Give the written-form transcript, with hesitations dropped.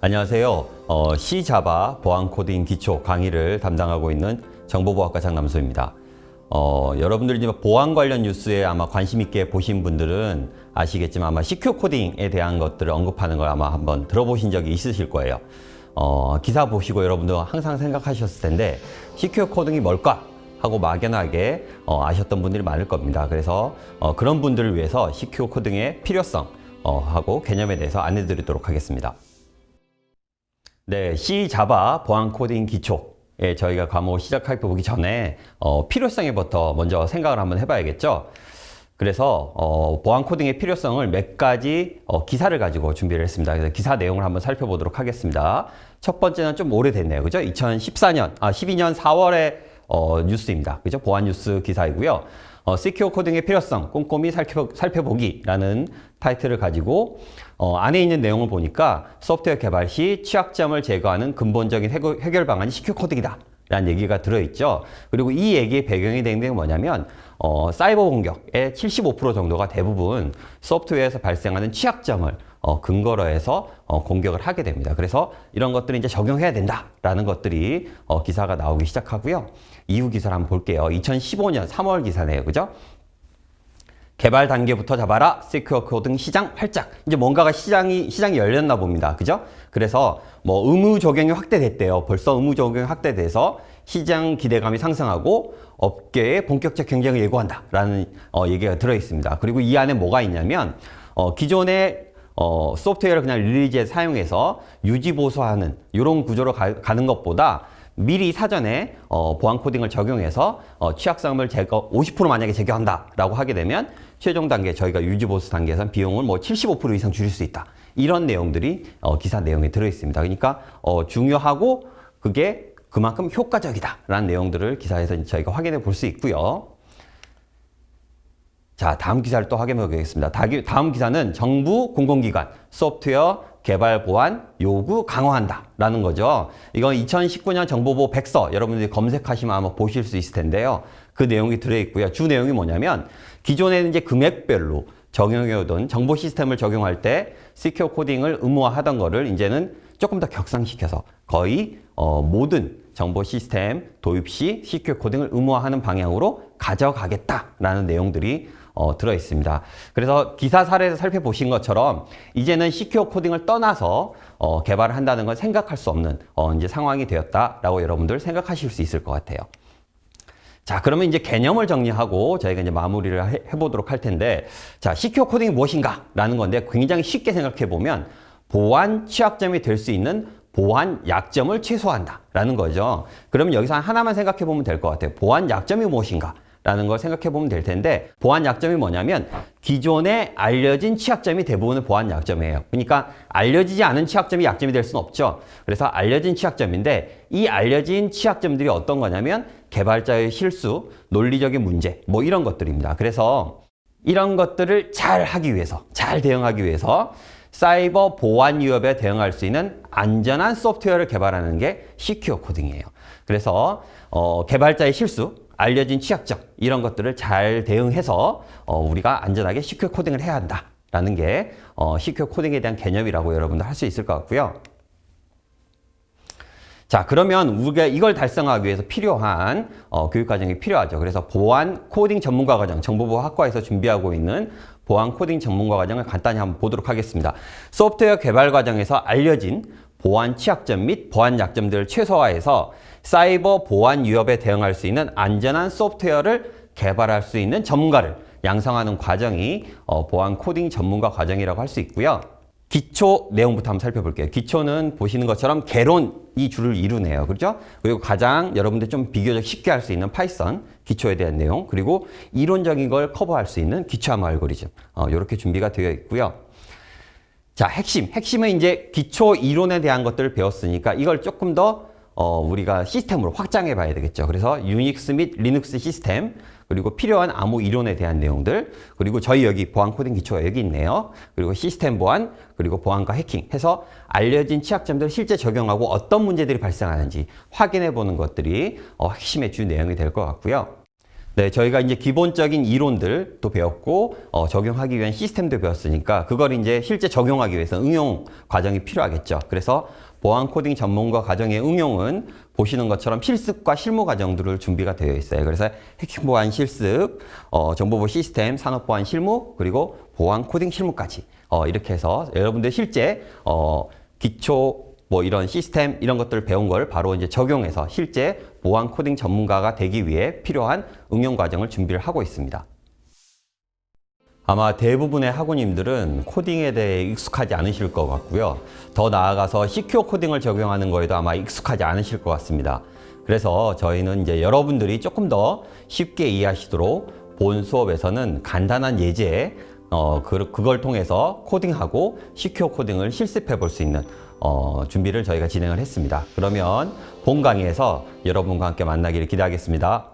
안녕하세요. C 자바 보안 코딩 기초 강의를 담당하고 있는 정보보안과 장남수입니다. 여러분들이 보안 관련 뉴스에 아마 관심 있게 보신 분들은 아시겠지만 아마 시큐어 코딩에 대한 것들을 언급하는 걸 아마 한번 들어보신 적이 있으실 거예요. 기사 보시고 여러분도 항상 생각하셨을 텐데 시큐어 코딩이 뭘까? 하고 막연하게 아셨던 분들이 많을 겁니다. 그래서 그런 분들을 위해서 시큐어 코딩의 필요성 하고 개념에 대해서 안내 드리도록 하겠습니다. 네, C 자바 보안 코딩 기초에 저희가 과목을 시작해 보기 전에 필요성에부터 먼저 생각을 한번 해봐야겠죠. 그래서 보안 코딩의 필요성을 몇 가지 기사를 가지고 준비를 했습니다. 그래서 기사 내용을 한번 살펴보도록 하겠습니다. 첫 번째는 좀 오래됐네요. 그죠? 12년 4월에 뉴스입니다. 그죠? 보안 뉴스 기사이고요. 시큐어 코딩의 필요성 꼼꼼히 살펴보기라는 타이틀을 가지고 안에 있는 내용을 보니까 소프트웨어 개발 시 취약점을 제거하는 근본적인 해결 방안이 시큐어 코딩이다 라는 얘기가 들어있죠. 그리고 이 얘기의 배경이 되는 게 뭐냐면 사이버 공격의 75% 정도가 대부분 소프트웨어에서 발생하는 취약점을 근거로 해서 공격을 하게 됩니다. 그래서 이런 것들을 이제 적용해야 된다라는 것들이 기사가 나오기 시작하고요. 이후 기사를 한번 볼게요. 2015년 3월 기사네요. 그죠? 개발 단계부터 잡아라. 시큐어 코딩 시장 활짝. 이제 뭔가가 시장이 열렸나 봅니다. 그죠? 그래서 의무 적용이 확대됐대요. 벌써 의무 적용이 확대돼서 시장 기대감이 상승하고 업계의 본격적 경쟁을 예고한다라는 얘기가 들어 있습니다. 그리고 이 안에 뭐가 있냐면 기존의 소프트웨어를 그냥 릴리즈에 사용해서 유지 보수하는 이런 구조로 가는 것보다 미리 사전에 보안 코딩을 적용해서 취약점을 50% 만약에 제거한다라고 하게 되면 최종 단계 저희가 유지 보수 단계에서는 비용을 75% 이상 줄일 수 있다. 이런 내용들이 기사 내용에 들어 있습니다. 그러니까 중요하고 그게 그만큼 효과적이다라는 내용들을 기사에서 저희가 확인해 볼 수 있고요. 자, 다음 기사를 또 확인해 보겠습니다. 다음 기사는 정부 공공기관 소프트웨어 개발 보안 요구 강화한다 라는 거죠. 이건 2019년 정보보 100서 여러분들이 검색하시면 아마 보실 수 있을 텐데요. 그 내용이 들어있고요. 주 내용이 뭐냐면 기존에는 이제 금액별로 적용해오던 정보 시스템을 적용할 때 시큐어 코딩을 의무화하던 거를 이제는 조금 더 격상시켜서 거의 모든 정보 시스템 도입 시 시큐어 코딩을 의무화하는 방향으로 가져가겠다라는 내용들이 들어 있습니다. 그래서 기사 사례에서 살펴보신 것처럼 이제는 시큐어 코딩을 떠나서 개발을 한다는 건 생각할 수 없는 이제 상황이 되었다라고 여러분들 생각하실 수 있을 것 같아요. 자, 그러면 이제 개념을 정리하고 저희가 이제 마무리를 해보도록 할 텐데, 자, 시큐어 코딩이 무엇인가? 라는 건데 굉장히 쉽게 생각해 보면 보안 취약점이 될 수 있는 보안 약점을 최소화한다 라는 거죠. 그러면 여기서 하나만 생각해 보면 될 것 같아요. 보안 약점이 무엇인가? 라는 걸 생각해 보면 될 텐데 보안 약점이 뭐냐면 기존에 알려진 취약점이 대부분의 보안 약점이에요. 그러니까 알려지지 않은 취약점이 약점이 될 수는 없죠. 그래서 알려진 취약점인데 이 알려진 취약점들이 어떤 거냐면 개발자의 실수, 논리적인 문제 이런 것들입니다. 그래서 이런 것들을 잘 하기 위해서, 잘 대응하기 위해서 사이버 보안 위협에 대응할 수 있는 안전한 소프트웨어를 개발하는 게 시큐어 코딩이에요. 그래서 개발자의 실수, 알려진 취약점 이런 것들을 잘 대응해서 우리가 안전하게 시큐어 코딩을 해야 한다라는 게 시큐어 코딩에 대한 개념이라고 여러분들 할 수 있을 것 같고요. 자, 그러면 우리가 이걸 달성하기 위해서 필요한 교육과정이 필요하죠. 그래서 보안 코딩 전문가 과정, 정보보호학과에서 준비하고 있는 보안 코딩 전문가 과정을 간단히 한번 보도록 하겠습니다. 소프트웨어 개발 과정에서 알려진 보안 취약점 및 보안 약점들을 최소화해서 사이버 보안 위협에 대응할 수 있는 안전한 소프트웨어를 개발할 수 있는 전문가를 양성하는 과정이 보안 코딩 전문가 과정이라고 할 수 있고요. 기초 내용부터 한번 살펴볼게요. 기초는 보시는 것처럼 개론이 주를 이루네요. 그렇죠? 그리고 가장 여러분들 좀 비교적 쉽게 할 수 있는 파이썬 기초에 대한 내용, 그리고 이론적인 걸 커버할 수 있는 기초암호 알고리즘 이렇게 준비가 되어 있고요. 자, 핵심은 이제 기초 이론에 대한 것들을 배웠으니까 이걸 조금 더 우리가 시스템으로 확장해 봐야 되겠죠. 그래서 유닉스 및 리눅스 시스템, 그리고 필요한 암호 이론에 대한 내용들, 그리고 저희 여기 보안 코딩 기초가 여기 있네요. 그리고 시스템 보안, 그리고 보안과 해킹 해서 알려진 취약점들을 실제 적용하고 어떤 문제들이 발생하는지 확인해 보는 것들이 핵심의 주 내용이 될 것 같고요. 네, 저희가 이제 기본적인 이론들도 배웠고 적용하기 위한 시스템도 배웠으니까 그걸 이제 실제 적용하기 위해서 응용 과정이 필요하겠죠. 그래서 보안 코딩 전문가 과정의 응용은 보시는 것처럼 실습과 실무 과정들을 준비가 되어 있어요. 그래서 해킹 보안 실습, 정보보호 시스템, 산업 보안 실무, 그리고 보안 코딩 실무까지 이렇게 해서 여러분들 실제 기초 뭐 이런 시스템 이런 것들을 배운 걸 바로 이제 적용해서 실제 보안 코딩 전문가가 되기 위해 필요한 응용 과정을 준비를 하고 있습니다. 아마 대부분의 학우님들은 코딩에 대해 익숙하지 않으실 것 같고요. 더 나아가서 시큐어 코딩을 적용하는 거에도 아마 익숙하지 않으실 것 같습니다. 그래서 저희는 이제 여러분들이 조금 더 쉽게 이해하시도록 본 수업에서는 간단한 예제, 그걸 통해서 코딩하고 시큐어 코딩을 실습해 볼 수 있는 준비를 저희가 진행을 했습니다. 그러면 본 강의에서 여러분과 함께 만나기를 기대하겠습니다.